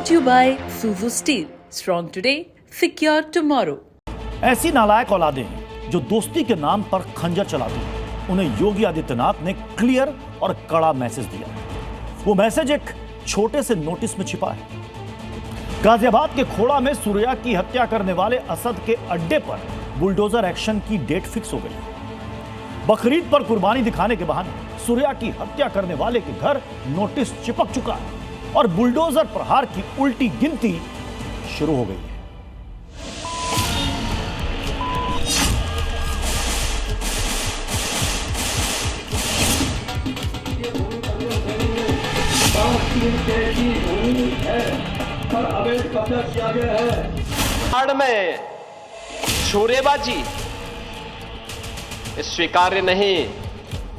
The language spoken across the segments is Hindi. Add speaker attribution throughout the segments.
Speaker 1: Brought to you by Suzu Steel. Strong today, secure tomorrow.
Speaker 2: ऐसी नालायक औलादें हैं जो दोस्ती के नाम पर खंजर चलाती हैं। उन्हें योगी आदित्यनाथ ने क्लियर और कड़ा मैसेज दिया। वो मैसेज एक छोटे से नोटिस में छिपा है। गाजियाबाद के खोड़ा में सूर्या की हत्या करने वाले असद के अड्डे पर बुलडोजर एक्शन की डेट फिक्स हो गई। बकरीद पर कुर्बानी दिखाने के बहाने सूर्या की हत्या करने वाले के घर नोटिस चिपक चुका है और बुलडोजर प्रहार की उल्टी गिनती शुरू हो गई है।
Speaker 3: पर अवैध कब्जा किया गया है।
Speaker 4: आड़ में छूरेबाजी स्वीकार्य नहीं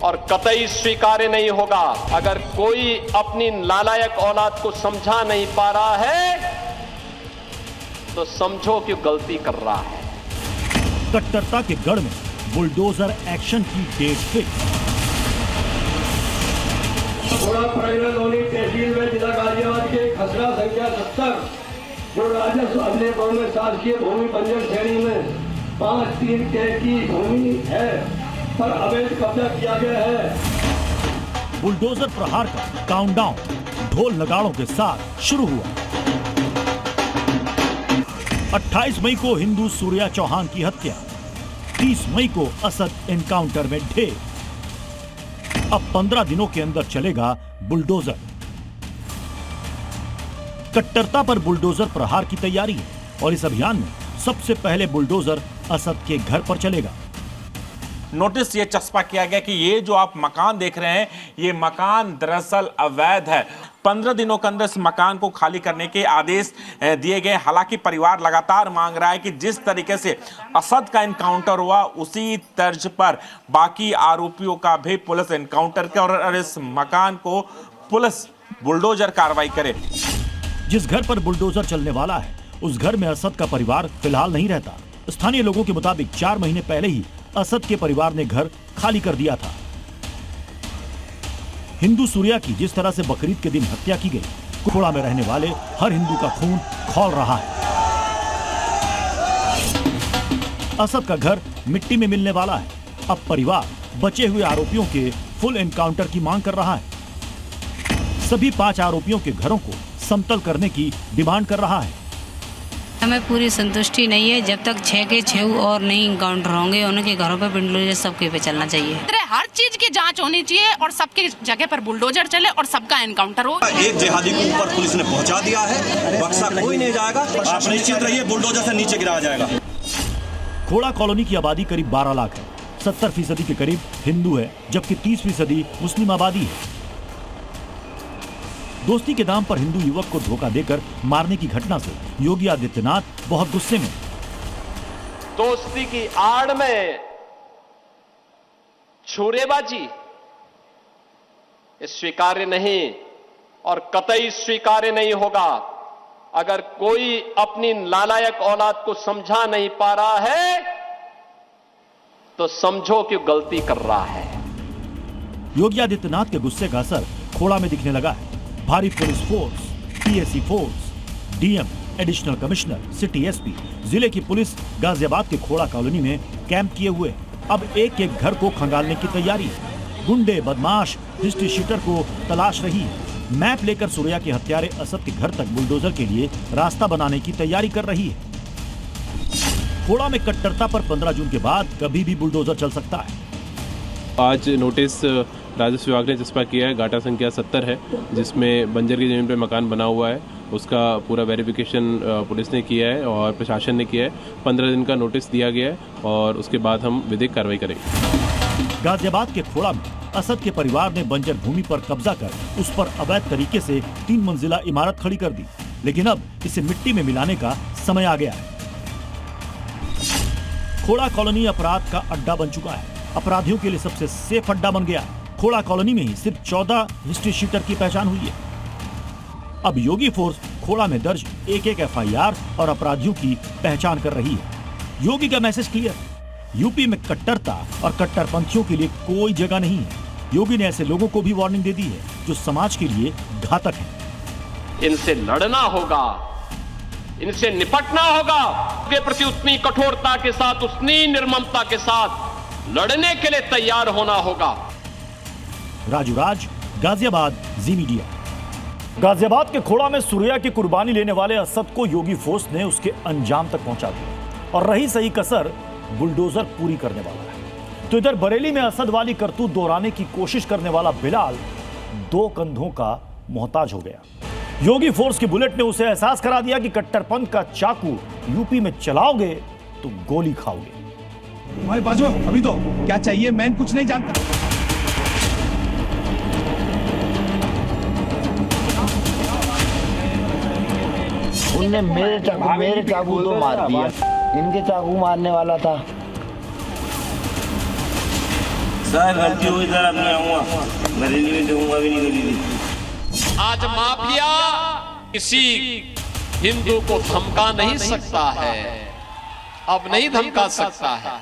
Speaker 4: और कतई स्वीकार्य नहीं होगा। अगर कोई अपनी नालायक औलाद को समझा नहीं पा रहा है तो समझो कि गलती कर रहा है।
Speaker 2: कट्टरता के गढ़ में बुलडोजर एक्शन की डेट फिक्स।
Speaker 3: थोड़ा लोनी तहसील में जिला गाजियाबाद के खसरा संख्या 70 जो राजस्व अगले गांव में शासकीय भूमि बंजर श्रेणी में 5-3 की भूमि है पर अवैध कब्जा किया गया है।
Speaker 2: बुलडोजर प्रहार का काउंटडाउन ढोल नगाड़ों के साथ शुरू हुआ। 28 मई को हिंदू सूर्या चौहान की हत्या, 30 मई को असद एनकाउंटर में ढेर। अब 15 दिनों के अंदर चलेगा बुलडोजर। कट्टरता पर बुलडोजर प्रहार की तैयारी है और इस अभियान में सबसे पहले बुलडोजर असद के घर पर चलेगा।
Speaker 5: नोटिस ये चस्पा किया गया कि ये जो आप मकान देख रहे हैं ये मकान दरअसल अवैध है। 15 दिनों के अंदर इस मकान को खाली करने के आदेश दिए गए। हालांकि परिवार लगातार मांग रहा है कि जिस तरीके से असद का एनकाउंटर हुआ उसी तर्ज पर बाकी आरोपियों का भी पुलिस एनकाउंटर करे और इस मकान को पुलिस बुलडोजर कार्रवाई करे।
Speaker 2: जिस घर पर बुलडोजर चलने वाला है उस घर में असद का परिवार फिलहाल नहीं रहता। स्थानीय लोगों के मुताबिक 4 महीने पहले ही असद के परिवार ने घर खाली कर दिया था। हिंदू सूर्या की जिस तरह से बकरीद के दिन हत्या की गई, खोड़ा में रहने वाले हर हिंदू का खून खौल रहा है। असद का घर मिट्टी में मिलने वाला है। अब परिवार बचे हुए आरोपियों के फुल एनकाउंटर की मांग कर रहा है। सभी 5 आरोपियों के घरों को समतल करने की डिमांड कर रहा है।
Speaker 6: हमें पूरी संतुष्टि नहीं है जब तक 6 के 6 और नहीं इनकाउंटर होंगे। उनके घरों पे बुलडोजर सबके पे चलना चाहिए।
Speaker 7: हर चीज की जांच होनी चाहिए और सबके जगह पर बुलडोजर चले और सबका एनकाउंटर हो।
Speaker 8: एक जिहादी को ऊपर पुलिस ने पहुंचा दिया है, बक्सा कोई नहीं जाएगा। आप निश्चित रहिए बुलडोजर से नीचे गिराया जाएगा।
Speaker 2: खोड़ा कॉलोनी की आबादी करीब 12 लाख है। 70% के करीब हिंदू है जबकि 30% मुस्लिम आबादी है। दोस्ती के नाम पर हिंदू युवक को धोखा देकर मारने की घटना से योगी आदित्यनाथ बहुत गुस्से में।
Speaker 4: दोस्ती की आड़ में छूरेबाजी स्वीकार्य नहीं और कतई स्वीकार्य नहीं होगा। अगर कोई अपनी नालायक औलाद को समझा नहीं पा रहा है तो समझो कि गलती कर रहा है।
Speaker 2: योगी आदित्यनाथ के गुस्से का असर खोड़ा में दिखने लगा है। भारी police force, PAC force, DM, additional commissioner, city SP, जिले की पुलिस गाजियाबाद के खोड़ा कॉलोनी में कैंप किए हुए। अब एक एक घर को खंगालने की तैयारी है। गुंडे, बदमाश, हिस्ट्री शीटर को तलाश रही है। मैप लेकर सूर्या के हत्यारे असद के घर तक बुलडोजर के लिए रास्ता बनाने की तैयारी कर रही है। खोड़ा में कट्टरता पर 15 जून के बाद कभी भी बुलडोजर चल सकता है।
Speaker 9: आज नोटिस राजस्व विभाग ने चस्पा किया है। गाटा संख्या 70 है जिसमें बंजर की जमीन पर मकान बना हुआ है। उसका पूरा वेरिफिकेशन पुलिस ने किया है और प्रशासन ने किया है। 15 दिन का नोटिस दिया गया है और उसके बाद हम विधिक कार्रवाई करेंगे।
Speaker 2: गाजियाबाद के खोड़ा में असद के परिवार ने बंजर भूमि पर कब्जा कर उस पर अवैध तरीके से 3 मंजिला इमारत खड़ी कर दी, लेकिन अब इसे मिट्टी में मिलाने का समय आ गया है। खोड़ा कॉलोनी अपराध का अड्डा बन चुका है। अपराधियों के लिए सबसे सेफ अड्डा बन गया है। खोड़ा कॉलोनी में ही सिर्फ 14 हिस्ट्री शीटर की पहचान हुई है। अब योगी फोर्स खोड़ा में दर्ज एक एफआईआर और अपराधियों की पहचान कर रही है। योगी का मैसेज क्लियर है, यूपी में कट्टरता और कट्टरपंथियों के लिए कोई जगह नहीं है। योगी ने ऐसे लोगों को भी वार्निंग दे दी है जो समाज के लिए घातक है।
Speaker 4: इनसे लड़ना होगा, इनसे निपटना होगा। के प्रति उतनी कठोरता के साथ, उतनी निर्ममता के साथ लड़ने के लिए तैयार होना होगा।
Speaker 2: राजू राज, गाजियाबाद, जी मीडिया। गाजियाबाद के खोड़ा में सुरैया की कुर्बानी लेने वाले असद को योगी फोर्स ने उसके अंजाम तक पहुंचा दिया और रही सही कसर बुलडोजर पूरी करने वाला है। तो इधर बरेली में असद वाली करतूत दोहराने की कोशिश करने वाला बिलाल 2 कंधों का मोहताज हो गया। योगी फोर्स की बुलेट ने उसे एहसास करा दिया कि कट्टरपंथ का चाकू यूपी में चलाओगे तो गोली खाओगे।
Speaker 10: तुम्हारे बाजू अभी तो क्या चाहिए, मैं कुछ नहीं जानता।
Speaker 11: उनने मेरे चाकू तो मार दिया, इनके चाकू मारने वाला था।
Speaker 8: सर गलती हुई सर, अब नहीं आऊंगा, बरेली में दूंगा भी नहीं कभी भी।
Speaker 4: आज माफिया किसी हिंदू को धमका नहीं सकता है, अब नहीं धमका सकता है।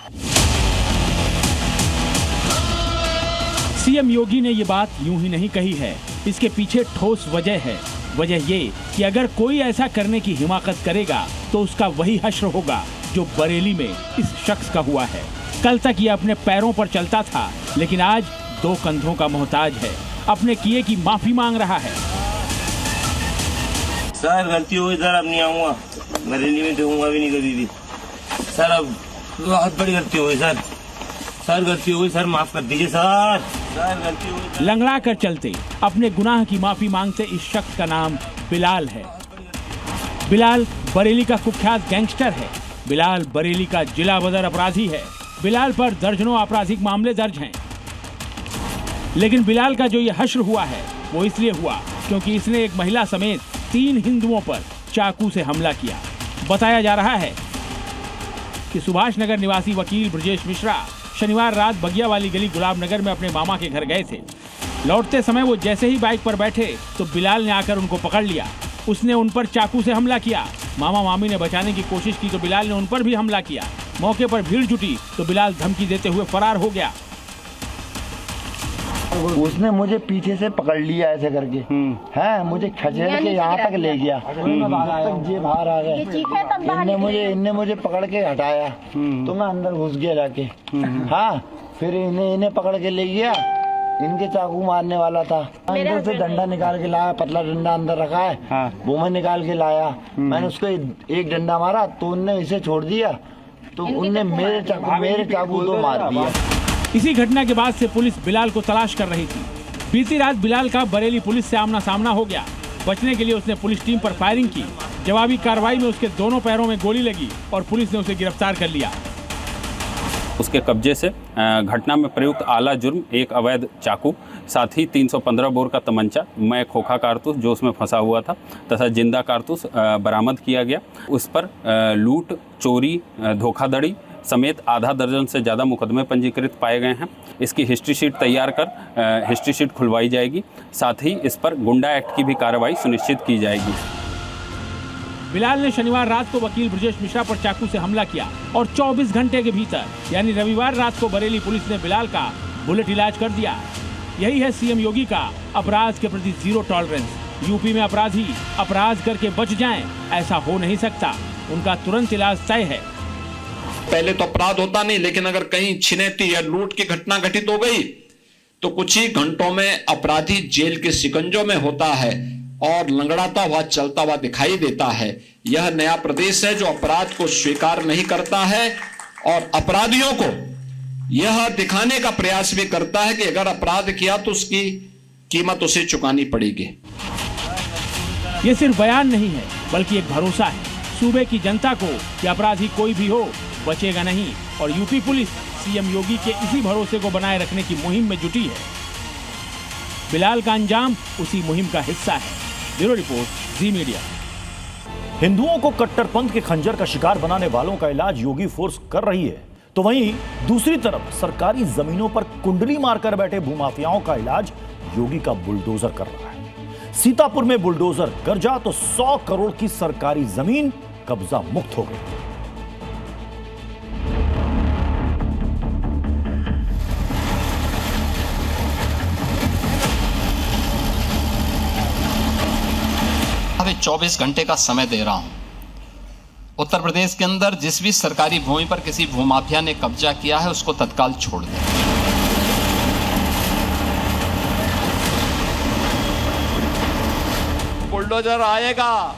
Speaker 12: सीएम योगी ने ये बात यूं ही नहीं कही है, इसके पीछे ठोस वजह है। वजह ये कि अगर कोई ऐसा करने की हिमाकत करेगा तो उसका वही हश्र होगा जो बरेली में इस शख्स का हुआ है। कल तक ये अपने पैरों पर चलता था, लेकिन आज 2 कंधों का मोहताज है, अपने किए की माफी मांग रहा है।
Speaker 8: सर गलती हुई सर, अब नहीं आऊंगा, बरेली में दूंगा भी नहीं कभी भी। सर अब बहुत बड़ी गलती हुई सर, सर गलती हुई सर, माफ कर दीजिए सर, सर गलती हुई।
Speaker 12: लंगड़ा कर चलते अपने गुनाह की माफी मांगते इस शख्स का नाम बिलाल है। बिलाल बरेली का कुख्यात गैंगस्टर है। बिलाल बरेली का जिला बदर अपराधी है। बिलाल पर दर्जनों आपराधिक मामले दर्ज हैं। लेकिन बिलाल का जो ये हश्र हुआ है वो इसलिए हुआ क्योंकि इसने एक महिला समेत 3 हिंदुओं पर चाकू से हमला किया। बताया जा रहा है कि सुभाष नगर निवासी वकील ब्रजेश मिश्रा शनिवार रात बगिया वाली गली गुलाब नगर में अपने मामा के घर गए थे। लौटते समय वो जैसे ही बाइक पर बैठे तो बिलाल ने आकर उनको पकड़ लिया। उसने उन पर चाकू से हमला किया। मामा मामी ने बचाने की कोशिश की तो बिलाल ने उन पर भी हमला किया। मौके पर भीड़ जुटी तो बिलाल धमकी देते हुए फरार हो गया।
Speaker 11: उसने मुझे पीछे से पकड़ लिया ऐसे करके, है मुझे खचेड़ के यहाँ तक ले गया, तक ये बाहर आ गए। इनने मुझे पकड़ के हटाया तो मैं अंदर घुस गया जाके। हाँ, फिर इन्हें पकड़ के ले गया, इनके चाकू मारने वाला था। अंदर से डंडा निकाल के लाया, पतला डंडा अंदर रखा है, वो मैं निकाल के लाया। मैंने उसको एक डंडा मारा तो उनने इसे छोड़ दिया, तो उनने मेरे चाकू तो मार दिया।
Speaker 12: इसी घटना के बाद से पुलिस बिलाल को तलाश कर रही थी। बीती रात बिलाल का बरेली पुलिस से आमना सामना हो गया। बचने के लिए उसने पुलिस टीम पर फायरिंग की। जवाबी कार्रवाई में उसके दोनों पैरों में गोली लगी और पुलिस ने उसे गिरफ्तार कर लिया।
Speaker 13: उसके कब्जे से घटना में प्रयुक्त आला जुर्म एक अवैध चाकू, साथ ही 315 बोर का तमंचा, मैं खोखा कारतूस जो उसमें फंसा हुआ था तथा जिंदा कारतूस बरामद किया गया। उस पर लूट, चोरी, धोखाधड़ी समेत आधा दर्जन से ज़्यादा मुकदमे पंजीकृत पाए गए हैं। इसकी हिस्ट्री शीट तैयार कर हिस्ट्री शीट खुलवाई जाएगी। साथ ही इस पर गुंडा एक्ट की भी कार्रवाई सुनिश्चित की जाएगी।
Speaker 12: बिलाल ने शनिवार रात को वकील ब्रजेश मिश्रा पर चाकू से हमला किया और 24 घंटे के भीतर यानी रविवार रात को बरेली पुलिस ने बिलाल का बुलेट इलाज कर दिया। यही है सीएम योगी का अपराध के प्रति 0 टॉलरेंस। यूपी में अपराधी अपराध करके बच जाएं, ऐसा हो नहीं सकता। उनका तुरंत इलाज तय है।
Speaker 4: पहले तो अपराध होता नहीं, लेकिन अगर कहीं छिनैती या लूट की घटना घटित हो गई तो कुछ ही घंटों में अपराधी जेल के शिकंजों में होता है और लंगड़ाता हुआ चलता हुआ दिखाई देता है। यह नया प्रदेश है जो अपराध को स्वीकार नहीं करता है और अपराधियों को यह दिखाने का प्रयास भी करता है कि अगर अपराध किया तो उसकी कीमत उसे चुकानी पड़ेगी।
Speaker 12: ये सिर्फ बयान नहीं है बल्कि एक भरोसा है सूबे की जनता को कि अपराधी कोई भी हो बचेगा नहीं। और यूपी पुलिस सीएम योगी के इसी भरोसे को बनाए रखने की मुहिम में जुटी है। बिलाल का अंजाम उसी मुहिम का हिस्सा है। Bureau report, Zee media.
Speaker 2: हिंदुओं को कट्टरपंथ के खंजर का शिकार बनाने वालों का इलाज योगी फोर्स कर रही है, तो वहीं दूसरी तरफ सरकारी जमीनों पर कुंडली मारकर बैठे भूमाफियाओं का इलाज योगी का बुलडोजर कर रहा है। सीतापुर में बुलडोजर गरजा तो 100 करोड़ की सरकारी जमीन कब्जा मुक्त हो गई।
Speaker 14: 24 घंटे का समय दे रहा हूं। उत्तर प्रदेश के अंदर जिस भी सरकारी भूमि पर किसी भूमाफिया ने कब्जा किया है उसको तत्काल छोड़ दें।
Speaker 4: बुलडोजर आएगा,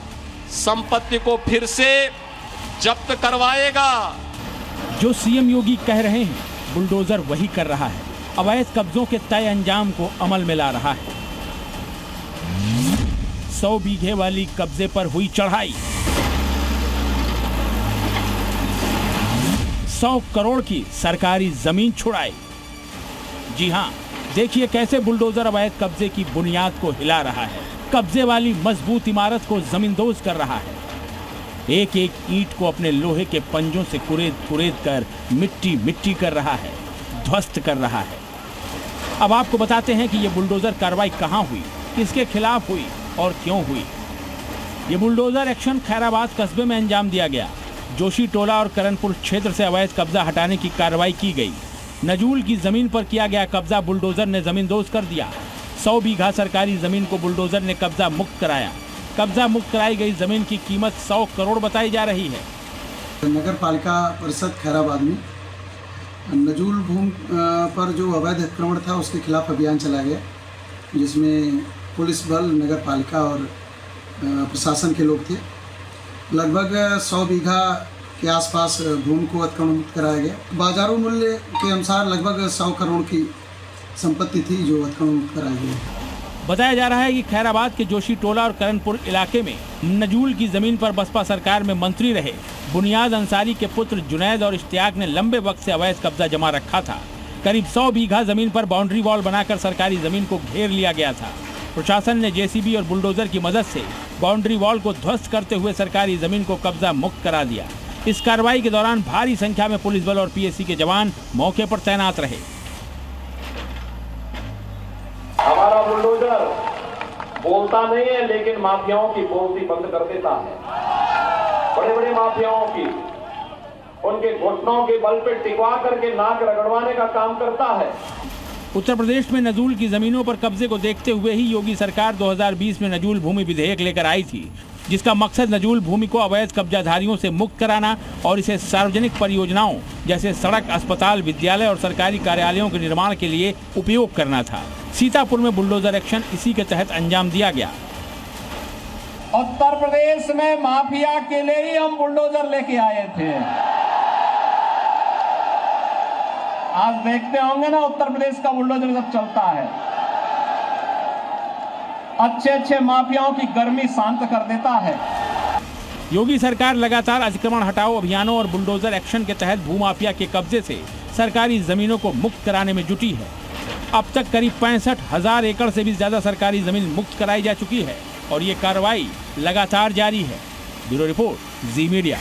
Speaker 4: संपत्ति को फिर से जब्त करवाएगा।
Speaker 12: जो सीएम योगी कह रहे हैं, बुलडोजर वही कर रहा है। अवैध कब्जों के तय अंजाम को अमल में ला रहा है। 100 बीघे वाली कब्जे पर हुई चढ़ाई, 100 करोड़ की सरकारी जमीन छुड़ाई। जी हां, देखिए कैसे बुलडोजर अवैध कब्जे की बुनियाद को हिला रहा है। कब्जे वाली मजबूत इमारत को जमींदोज कर रहा है। एक एक ईंट को अपने लोहे के पंजों से कुरेद कर मिट्टी मिट्टी कर रहा है, ध्वस्त कर रहा है। अब आपको बताते हैं कि ये बुलडोजर कार्रवाई कहां हुई, किसके खिलाफ हुई और क्यों हुई। ये बुलडोजर एक्शन खैराबाद कस्बे में अंजाम दिया गया। जोशी टोला और करणपुर क्षेत्र से अवैध कब्जा हटाने की कार्रवाई की गई। नजूल की जमीन पर किया गया कब्जा बुलडोजर ने जमींदोज कर दिया। 100 बीघा सरकारी जमीन को बुलडोजर ने कब्जा मुक्त कराया। कब्जा मुक्त कराई गई जमीन की कीमत 100 करोड़ बताई जा रही है।
Speaker 15: नगर पालिका परिषद खैराबाद में नजूल भूमि पर जो अवैध अतिक्रमण था उसके खिलाफ अभियान चलाया गया, जिसमें पुलिस बल, नगर पालिका और प्रशासन के लोग थे। लगभग 100 बीघा के आसपास भूमि को अतिक्रमण मुक्त कराया गया। बाजारू मूल्य के अनुसार लगभग 100 करोड़ की संपत्ति थी जो अतिक्रमण मुक्त कराई गई।
Speaker 12: बताया जा रहा है कि खैराबाद के जोशी टोला और करणपुर इलाके में नजूल की जमीन पर बसपा सरकार में मंत्री रहे बुनियाद अंसारी के पुत्र जुनैद और इश्तियाक ने लंबे वक्त से अवैध कब्जा जमा रखा था। करीब 100 बीघा जमीन पर बाउंड्री वॉल बनाकर सरकारी जमीन को घेर लिया गया था। प्रशासन ने जेसीबी और बुलडोजर की मदद से बाउंड्री वॉल को ध्वस्त करते हुए सरकारी जमीन को कब्जा मुक्त करा दिया। इस कार्रवाई के दौरान भारी संख्या में पुलिस बल और पीएसी के जवान मौके पर तैनात रहे।
Speaker 4: हमारा बुलडोजर बोलता नहीं है, लेकिन माफियाओं की बोलती बंद कर देता है। बड़े बड़े माफियाओं की, उनके घुटनों के बल पे टिकवा करके नाक रगड़वाने का काम करता है।
Speaker 12: उत्तर प्रदेश में नजूल की जमीनों पर कब्जे को देखते हुए ही योगी सरकार 2020 में नजूल भूमि विधेयक लेकर आई थी, जिसका मकसद नजूल भूमि को अवैध कब्जाधारियों से मुक्त कराना और इसे सार्वजनिक परियोजनाओं जैसे सड़क, अस्पताल, विद्यालय और सरकारी कार्यालयों के निर्माण के लिए उपयोग करना था। सीतापुर में बुलडोजर एक्शन इसी के तहत अंजाम दिया गया।
Speaker 3: उत्तर प्रदेश में माफिया के लिए ही हम बुलडोजर लेके आए थे। आज देखते होंगे ना उत्तर प्रदेश का बुलडोजर जब चलता है, अच्छे अच्छे माफियाओं की गर्मी शांत कर देता है।
Speaker 12: योगी सरकार लगातार अतिक्रमण हटाओ अभियानों और बुलडोजर एक्शन के तहत भूमाफिया के कब्जे से सरकारी जमीनों को मुक्त कराने में जुटी है। अब तक करीब 65,000 एकड़ से भी ज्यादा सरकारी जमीन मुक्त कराई जा चुकी है और ये कार्रवाई लगातार जारी है। Bureau report, Zee media.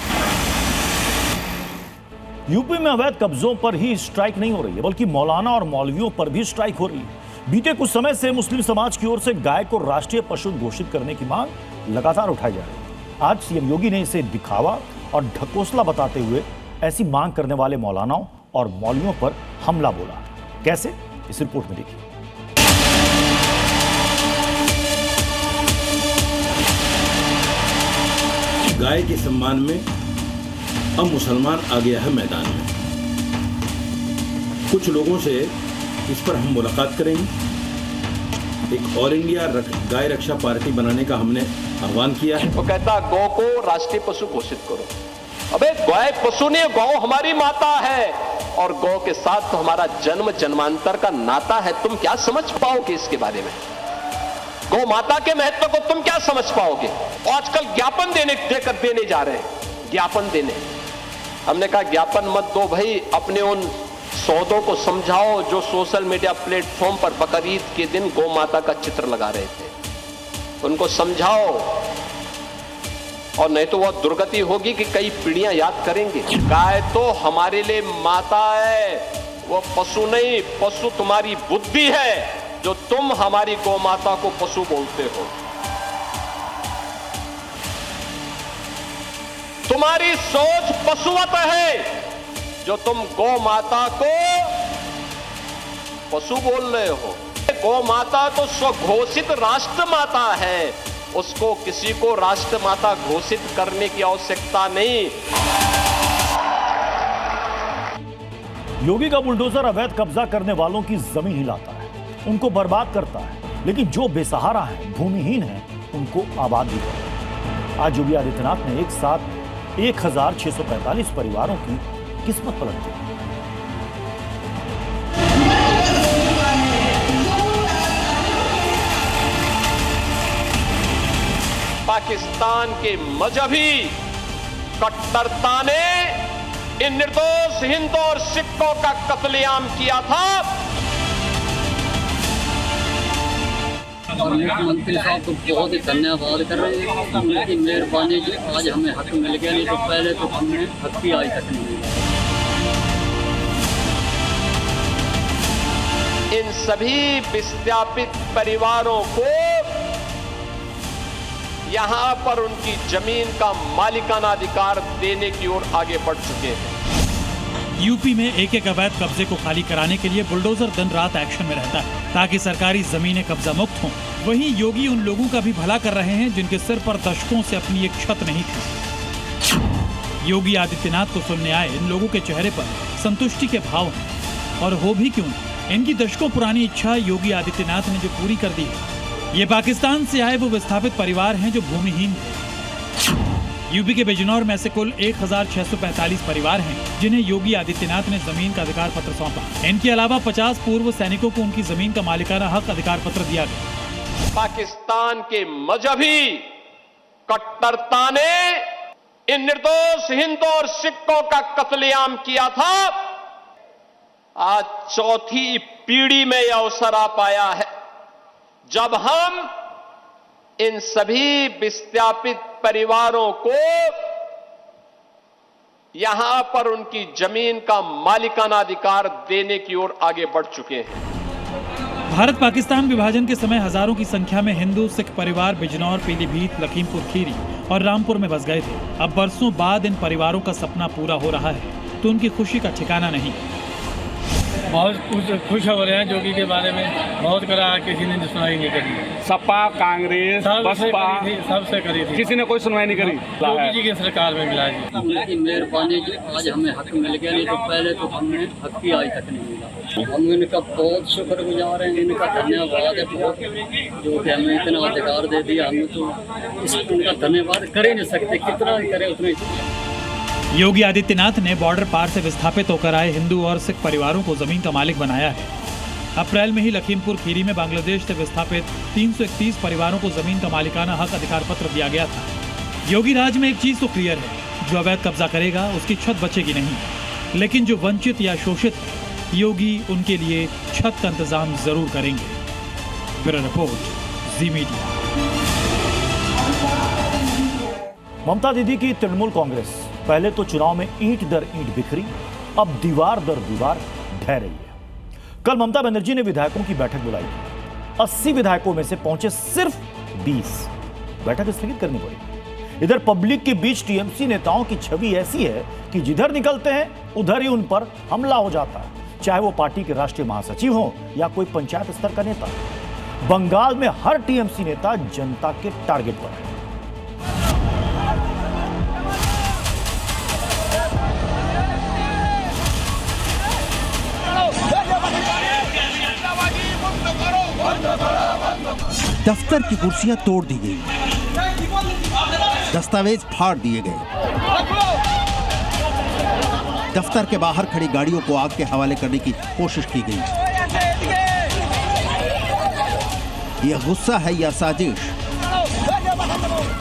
Speaker 2: UP में अवैध कब्जों पर ही स्ट्राइक नहीं हो रही है, बल्कि मौलाना और मौलवियों पर भी स्ट्राइक हो रही है। बीते कुछ समय से मुस्लिम समाज की ओर से गाय को राष्ट्रीय पशु घोषित करने की मांग लगातार उठाई जा रही है। आज सीएम योगी ने इसे दिखावा और ढकोसला बताते हुए ऐसी मांग करने वाले मौलानाओं और मौलवियों पर हमला बोला। कैसे, इस रिपोर्ट में देखिए।
Speaker 16: गाय के सम्मान में अब मुसलमान आ गया है मैदान में। कुछ लोगों से इस पर हम मुलाकात करेंगे। एक ऑल इंडिया गाय रक्षा पार्टी बनाने का हमने आह्वान किया है।
Speaker 4: वो कहता गौ को राष्ट्रीय पशु घोषित करो। अबे गाय पशु ने, गौ हमारी माता है और गौ के साथ तो हमारा जन्म जन्मांतर का नाता है। तुम क्या समझ पाओगे इसके बारे में? गौ माता के महत्व को तुम क्या समझ पाओगे? आजकल ज्ञापन देने जा रहे हैं, ज्ञापन देने। हमने कहा ज्ञापन मत दो भाई, अपने उन सौदों को समझाओ जो सोशल मीडिया प्लेटफॉर्म पर बकरीद के दिन गौ माता का चित्र लगा रहे थे। उनको समझाओ, और नहीं तो वह दुर्गति होगी कि कई पीढ़ियां याद करेंगे। गाय तो हमारे लिए माता है, वो पशु नहीं। पशु तुम्हारी बुद्धि है जो तुम हमारी गौ माता को पशु बोलते हो। तुम्हारी सोच पशुवत है जो तुम गौ माता को पशु बोल रहे हो। गौ माता तो स्वघोषित राष्ट्र माता है, उसको किसी को राष्ट्रमाता घोषित करने की आवश्यकता नहीं।
Speaker 2: योगी का बुलडोजर अवैध कब्जा करने वालों की जमीन हिलाता है, उनको बर्बाद करता है, लेकिन जो बेसहारा हैं, भूमिहीन हैं, उनको आबाद भी करता है। आज योगी आदित्यनाथ ने एक साथ 1645 परिवारों की किस्मत पलट दी।
Speaker 4: पाकिस्तान के मजहबी कट्टरता ने इन निर्दोष हिंदू और सिखों का कत्लेआम किया था।
Speaker 17: मुख्यमंत्री साहब को बहुत ही धन्यवाद कर रहे हैं, उनकी मेहरबानी जी आज हमें हक मिल गया, नहीं तो पहले तो हमने हक की आज तक नहीं मिला।
Speaker 4: इन सभी विस्थापित परिवारों को यहां पर उनकी जमीन का मालिकाना अधिकार देने की ओर आगे बढ़ चुके हैं।
Speaker 12: यूपी में एक एक अवैध कब्जे को खाली कराने के लिए बुलडोजर दिन रात एक्शन में रहता है ताकि सरकारी जमीनें कब्जा मुक्त हों। वहीं योगी उन लोगों का भी भला कर रहे हैं जिनके सिर पर दशकों से अपनी एक छत नहीं थी। योगी आदित्यनाथ को सुनने आए इन लोगों के चेहरे पर संतुष्टि के भाव हैं, और हो भी क्यों, इनकी दशकों पुरानी इच्छा योगी आदित्यनाथ ने जो पूरी कर दी है। ये पाकिस्तान से आए वो विस्थापित परिवार हैं जो भूमिहीन थे। यूपी के बिजनौर में ऐसे कुल 1645 परिवार हैं जिन्हें योगी आदित्यनाथ ने जमीन का अधिकार पत्र सौंपा। इनके अलावा 50 पूर्व सैनिकों को उनकी जमीन का मालिकाना हक अधिकार पत्र दिया गया।
Speaker 4: पाकिस्तान के मजहबी कट्टरता ने इन निर्दोष हिंदू और सिखों का कत्लेआम किया था। आज चौथी पीढ़ी में यह अवसर आ पाया है जब हम इन सभी विस्थापित परिवारों को यहां पर उनकी जमीन का मालिकाना अधिकार देने की ओर आगे बढ़ चुके हैं।
Speaker 12: भारत पाकिस्तान विभाजन के समय हजारों की संख्या में हिंदू सिख परिवार बिजनौर, पीलीभीत, लखीमपुर खीरी और रामपुर में बस गए थे। अब बरसों बाद इन परिवारों का सपना पूरा हो रहा है तो उनकी खुशी का ठिकाना नहीं।
Speaker 17: बहुत खुश हो रहे हैं जोगी के बारे में, बहुत करा किसी ने सुनवाई नहीं करी।
Speaker 18: सपा, कांग्रेस, बसपा
Speaker 17: सबसे करी थी,
Speaker 18: किसी ने कोई सुनवाई नहीं करी।
Speaker 17: योगी जी की सरकार में मिला जी, उनकी मेहरबानी जी आज हमें हक मिल गया, नहीं तो पहले तो हमने हक की आज तक नहीं मिला। हम इनका बहुत शुक्रगुजार हैं, इनका धन्यवाद है बहुत, जो कि हमें इतना अधिकार दे दिया। हमें तो इनका धन्यवाद कर ही नहीं सकते, कितना करे उतना ही।
Speaker 12: योगी आदित्यनाथ ने बॉर्डर पार से विस्थापित होकर आए हिंदू और सिख परिवारों को जमीन का मालिक बनाया है। अप्रैल में ही लखीमपुर खीरी में बांग्लादेश से विस्थापित 331 परिवारों को जमीन का मालिकाना हक अधिकार पत्र दिया गया था। योगी राज में एक चीज तो क्लियर है, जो अवैध कब्जा करेगा उसकी छत बचेगी नहीं, लेकिन जो वंचित या शोषित है, योगी उनके लिए छत का इंतजाम जरूर करेंगे। Bureau report, Zee media.
Speaker 2: ममता दीदी की तृणमूल कांग्रेस पहले तो चुनाव में ईंट दर ईंट बिखरी, अब दीवार दर दीवार ढह रही है। कल ममता बनर्जी ने विधायकों की बैठक बुलाई थी। 80 विधायकों में से पहुंचे सिर्फ 20। बैठक स्थगित करनी पड़ी। इधर पब्लिक के बीच टीएमसी नेताओं की छवि ऐसी है कि जिधर निकलते हैं उधर ही उन पर हमला हो जाता है, चाहे वो पार्टी के राष्ट्रीय महासचिव हो या कोई पंचायत स्तर का नेता। बंगाल में हर टीएमसी नेता जनता के टारगेट पर है।
Speaker 19: दफ्तर की कुर्सियां तोड़ दी गई, दस्तावेज फाड़ दिए गए, दफ्तर के बाहर खड़ी गाड़ियों को आग के हवाले करने की कोशिश की गई। यह गुस्सा है या साजिश?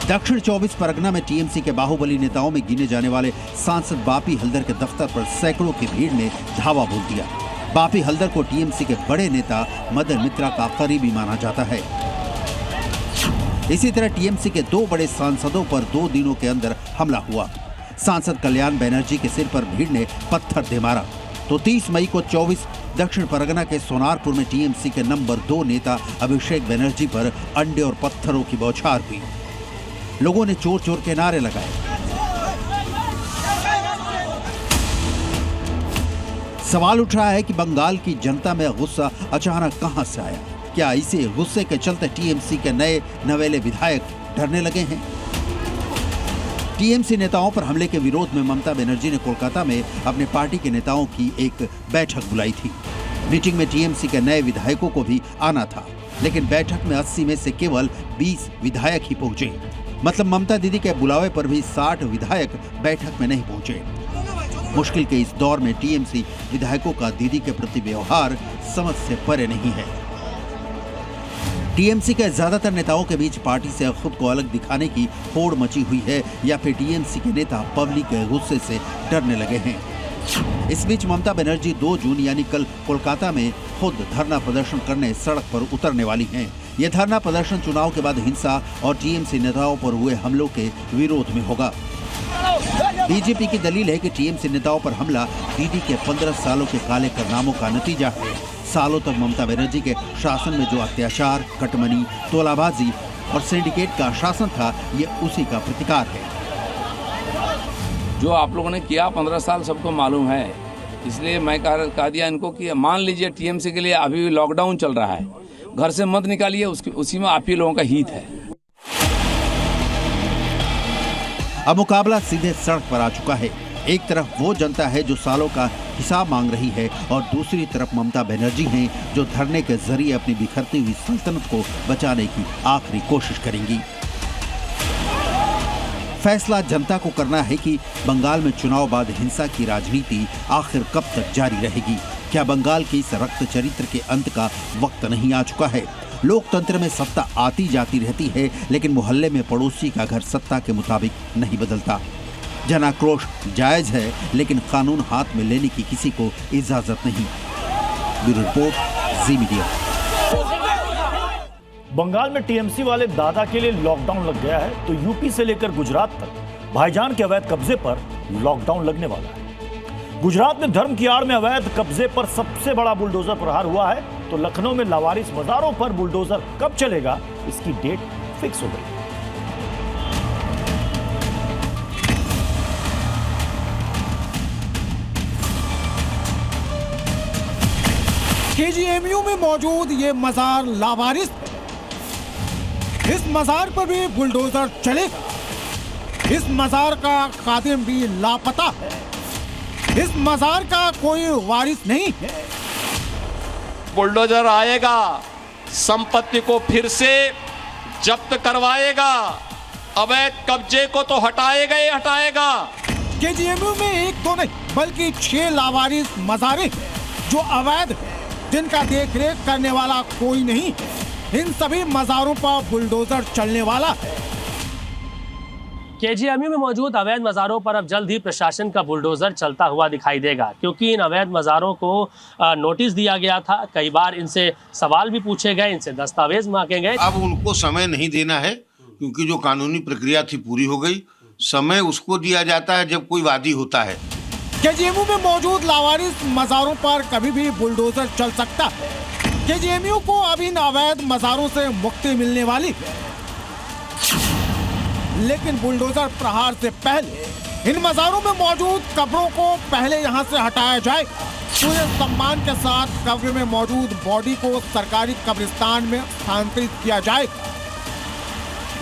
Speaker 19: दक्षिण 24 परगना में टीएमसी के बाहुबली नेताओं में गिने जाने वाले सांसद बापी हल्दर के दफ्तर पर सैकड़ों की भीड़ ने धावा बोल दिया। बापी हल्दर को टीएमसी के बड़े नेता मदन मित्रा का करीबी माना जाता है। इसी तरह टीएमसी के 2 बड़े सांसदों पर 2 दिनों के अंदर हमला हुआ। सांसद कल्याण बनर्जी के सिर पर भीड़ ने पत्थर दे मारा तो 30 मई को 24 दक्षिण परगना के सोनारपुर में टीएमसी के नंबर 2 नेता अभिषेक बनर्जी पर अंडे और पत्थरों की बौछार हुई। लोगों ने चोर चोर के नारे लगाए। सवाल उठ रहा है कि बंगाल की जनता में गुस्सा अचानक कहां से आया? क्या इसी गुस्से के चलते टीएमसी के नए नवेले विधायक डरने लगे हैं। टीएमसी नेताओं पर हमले के विरोध में ममता बनर्जी ने कोलकाता में अपने पार्टी के नेताओं की एक बैठक बुलाई थी। मीटिंग में टीएमसी के नए विधायकों को भी आना था, लेकिन बैठक में 80 में से केवल 20 विधायक ही पहुंचे। मतलब ममता दीदी के बुलावे पर भी 60 विधायक बैठक में नहीं पहुंचे। मुश्किल के इस दौर में टीएमसी विधायकों का दीदी के प्रति व्यवहार समझ से परे नहीं है। टीएमसी के ज्यादातर नेताओं के बीच पार्टी से खुद को अलग दिखाने की होड़ मची हुई है, या फिर टीएमसी के नेता पब्लिक के गुस्से से डरने लगे हैं। इस बीच ममता बनर्जी 2 जून यानी कल कोलकाता में खुद धरना प्रदर्शन करने सड़क पर उतरने वाली हैं। यह धरना प्रदर्शन चुनाव के बाद हिंसा और टीएमसी नेताओं पर हुए हमलों के विरोध में होगा। बीजेपी की दलील है कि टीएमसी नेताओं पर हमला दीदी के 15 सालों के काले कारनामों का नतीजा है। सालों तक ममता बनर्जी के शासन में जो अत्याचार, कटमनी, तोलाबाजी और सिंडिकेट का शासन था, ये उसी का प्रतिकार है।
Speaker 20: जो आप लोगों ने किया 15 साल सबको मालूम है, इसलिए मैं कह दिया इनको कि मान लीजिए टीएमसी के लिए अभी लॉकडाउन चल रहा है, घर से मत निकालिए, उसी में आप ही लोगों का हित है।
Speaker 19: अब मुकाबला सीधे सड़क पर आ चुका है। एक तरफ वो जनता है जो सालों का हिसाब मांग रही है, और दूसरी तरफ ममता बनर्जी हैं जो धरने के जरिए अपनी बिखरती हुई सल्तनत को बचाने की आखिरी कोशिश करेंगी। फैसला जनता को करना है कि बंगाल में चुनाव बाद हिंसा की राजनीति आखिर कब तक जारी रहेगी। क्या बंगाल के इस रक्त चरित्र के अंत का वक्त नहीं आ चुका है? लोकतंत्र में सत्ता आती जाती रहती है, लेकिन मोहल्ले में पड़ोसी का घर सत्ता के मुताबिक नहीं बदलता। जन आक्रोश जायज है, लेकिन कानून हाथ में लेने की किसी को इजाजत नहीं। Bureau report, Zee media.
Speaker 2: Bengal में टीएमसी वाले दादा के लिए लॉकडाउन लग गया है, तो यूपी से लेकर गुजरात तक भाईजान के अवैध कब्जे पर लॉकडाउन लगने वाला है। गुजरात में धर्म की आड़ में अवैध कब्जे पर सबसे बड़ा बुलडोजर प्रहार हुआ है, तो लखनऊ में लावारिस मजारों पर बुलडोजर कब चलेगा, इसकी डेट फिक्स हो गई।
Speaker 21: केजीएमयू में मौजूद ये मजार लावारिस, इस मजार पर भी बुलडोजर चलेगा। इस मजार का खादिम भी लापता है। इस मजार का कोई वारिस नहीं है।
Speaker 4: बुलडोजर आएगा, संपत्ति को फिर से जब्त करवाएगा, अवैध कब्जे को तो हटाएगा ही हटाएगा।
Speaker 21: केजीएमयू में एक तो नहीं बल्कि 6 लावारिस मजारें जो अवैध है, जिनका देखरेख करने वाला कोई नहीं। इन सभी मजारों पर बुलडोजर चलने वाला है।
Speaker 22: केजीएमयू में मौजूद अवैध मज़ारों पर अब जल्द ही प्रशासन का बुलडोजर चलता हुआ दिखाई देगा, क्योंकि इन अवैध मज़ारों को नोटिस दिया गया था। कई बार इनसे सवाल भी पूछे गए, इनसे दस्तावेज मांगे गए।
Speaker 23: अब उनको समय नहीं देना है, क्योंकि जो कानूनी प्रक्रिया थी पूरी हो गई। समय उसको दिया जाता है जब कोई वादी होता है।
Speaker 21: केजीएमयू में मौजूद लावारिस मज़ारों पर कभी भी बुलडोजर चल सकता है। केजीएमयू को अब इन अवैध मज़ारों से मुक्ति मिलने वाली है, लेकिन बुलडोजर प्रहार से पहले इन मज़ारों में मौजूद कब्रों को पहले यहां से हटाया जाए। पूरे सम्मान के साथ कब्र में मौजूद बॉडी को सरकारी कब्रिस्तान में स्थानांतरित किया जाएगा।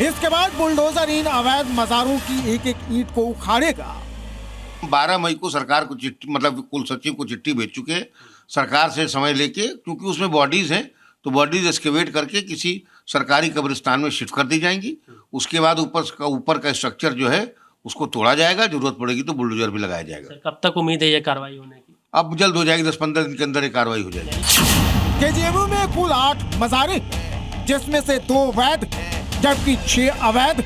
Speaker 21: इसके बाद बुलडोजर इन अवैध मज़ारों की एक एक ईंट को उखाड़ेगा।
Speaker 23: 12 मई को सरकार को चिट्ठी, मतलब कुल सचिव को चिट्ठी भेज चुके हैं सरकार से समय लेके, क्योंकि उसमें बॉडीज हैं, तो बॉडीज एक्सकेवेट करके किसी सरकारी कब्रिस्तान में शिफ्ट कर दी जाएंगी। उसके बाद ऊपर का स्ट्रक्चर जो है उसको तोड़ा जाएगा, जरूरत पड़ेगी तो बुलडोजर भी लगाया जाएगा।
Speaker 22: कब तक उम्मीद है ये कार्रवाई होने की?
Speaker 23: अब जल्द हो जाएगी, 10-15 दिन के अंदर ये कार्रवाई हो जाएगी।
Speaker 21: केजीएमयू में कुल 8 मज़ारें, जिसमें से 2 वैध जबकि 6 अवैध।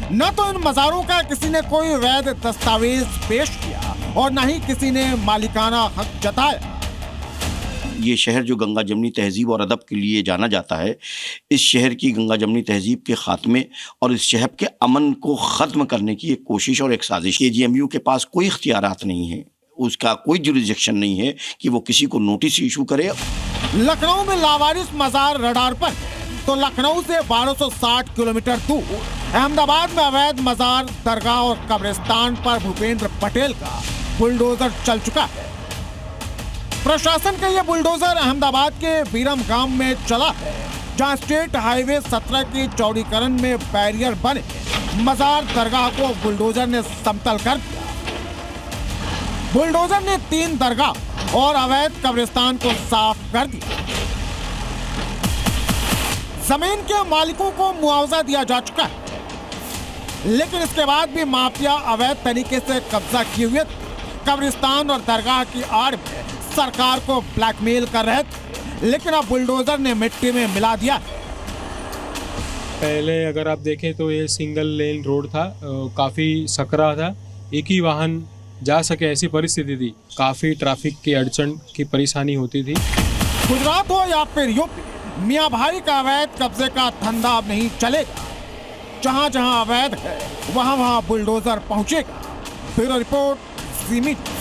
Speaker 21: न तो इन मज़ारों का किसी ने कोई वैध दस्तावेज पेश किया और न ही किसी ने मालिकाना हक जताया।
Speaker 24: ये शहर जो गंगा जमनी तहजीब और अदब के लिए जाना जाता है, इस शहर की गंगा जमनी तहजीब के खात्मे और इस शहर के अमन को ख़त्म करने की एक कोशिश और एक साजिश। केजीएमयू के पास कोई इख्तियारात नहीं है, उसका कोई जुरिडिक्शन नहीं है कि वो किसी को नोटिस इशू करे।
Speaker 21: लखनऊ में लावारिस मज़ार रडार पर, तो लखनऊ से 1260 किलोमीटर दूर अहमदाबाद में अवैध मज़ार, दरगाह और कब्रिस्तान पर भूपेंद्र पटेल का बुलडोजर चल चुका है। प्रशासन का यह बुलडोजर अहमदाबाद के बीरम गांव में चला है, जहां स्टेट हाईवे 17 के चौड़ीकरण में बैरियर बने मजार दरगाह को बुलडोजर ने समतल कर दिया। बुलडोजर ने 3 दरगाह और अवैध कब्रिस्तान को साफ कर दिया। जमीन के मालिकों को मुआवजा दिया जा चुका है, लेकिन इसके बाद भी माफिया अवैध तरीके से कब्जा किए हुए कब्रिस्तान और दरगाह की आड़ में सरकार को ब्लैकमेल कर रहे थे, लेकिन अब बुलडोजर ने मिट्टी में मिला दिया।
Speaker 1: पहले अगर आप देखें तो ये सिंगल लेन रोड था, काफ़ी सकरा था, एक ही वाहन जा सके ऐसी परिस्थिति थी। काफ़ी ट्रैफिक की अड़चन की परेशानी होती थी।
Speaker 21: गुजरात हो या फिर यूपी, मियां भाई का अवैध कब्जे का धंधा अब नहीं चलेगा। जहां जहां अवैध है वहां वहां बुलडोजर पहुंचेगा। Bureau report, Zee Media.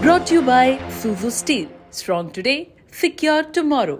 Speaker 5: Brought to you by Suzu Steel. Strong today, secure tomorrow.